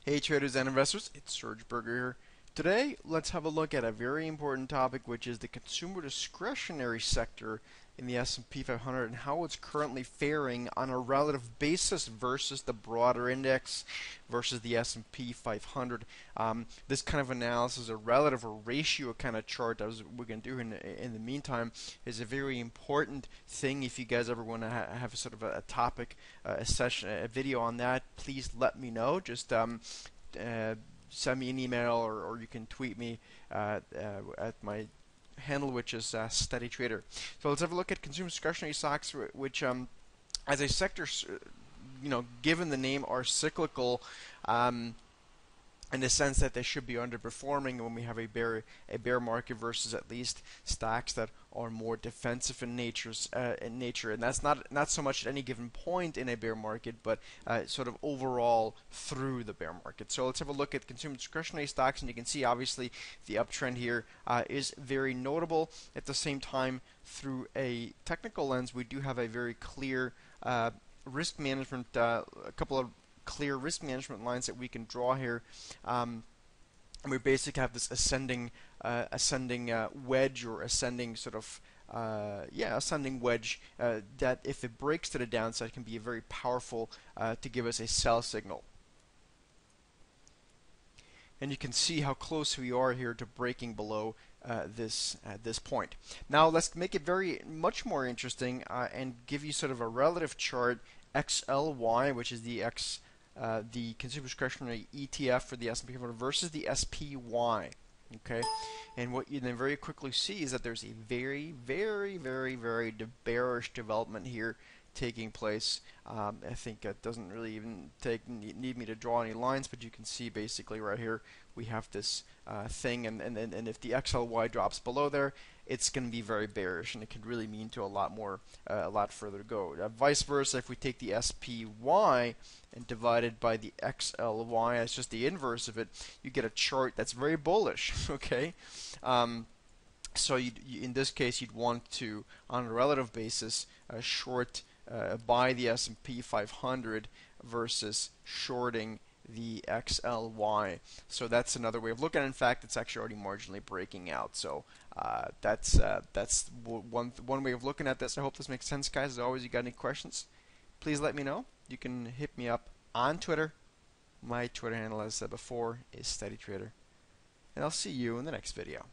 Hey traders and investors, it's Serge Berger here. Today, let's have a look at a very important topic, which is the consumer discretionary sector in the S&P 500 and how it's currently faring on a relative basis versus the broader index versus the S&P 500. This kind of analysis, a relative or ratio kind of chart, as we're going to do in the meantime, is a very important thing. If you guys ever want to have a sort of a topic, a session, a video on that, please let me know. Just send me an email or you can tweet me at my handle, which is Steady Trader. So let's have a look at consumer discretionary stocks, which as a sector, given the name, are cyclical. In the sense that they should be underperforming when we have a bear market versus at least stocks that are more defensive in nature, and that's not so much at any given point in a bear market, but sort of overall through the bear market. So let's have a look at consumer discretionary stocks, and you can see obviously the uptrend here is very notable. At the same time, through a technical lens, we do have a very clear risk management, a couple of clear risk management lines that we can draw here. We basically have this ascending wedge, or ascending sort of ascending wedge that, if it breaks to the downside, can be very powerful to give us a sell signal. And you can see how close we are here to breaking below this point. Now let's make it very much more interesting and give you sort of a relative chart, XLY, which is the consumer discretionary ETF for the S&P 500 versus the SPY. Okay, and what you then very quickly see is that there's a very, very, very, very bearish development here taking place. I think it doesn't really even need me to draw any lines, but you can see basically right here we have this thing, and if the XLY drops below there, it's going to be very bearish, and it could really mean to a lot further to go. Vice versa, if we take the SPY and divide it by the XLY, it's just the inverse of it, you get a chart that's very bullish. Okay. So in this case, you'd want to, on a relative basis, short buy the S&P 500 versus shorting the XLY. So that's another way of looking at it. In fact, it's actually already marginally breaking out. So that's one way of looking at this. I hope this makes sense, guys. As always, you got any questions, please let me know. You can hit me up on Twitter. My Twitter handle, as I said before, is Steady Trader. And I'll see you in the next video.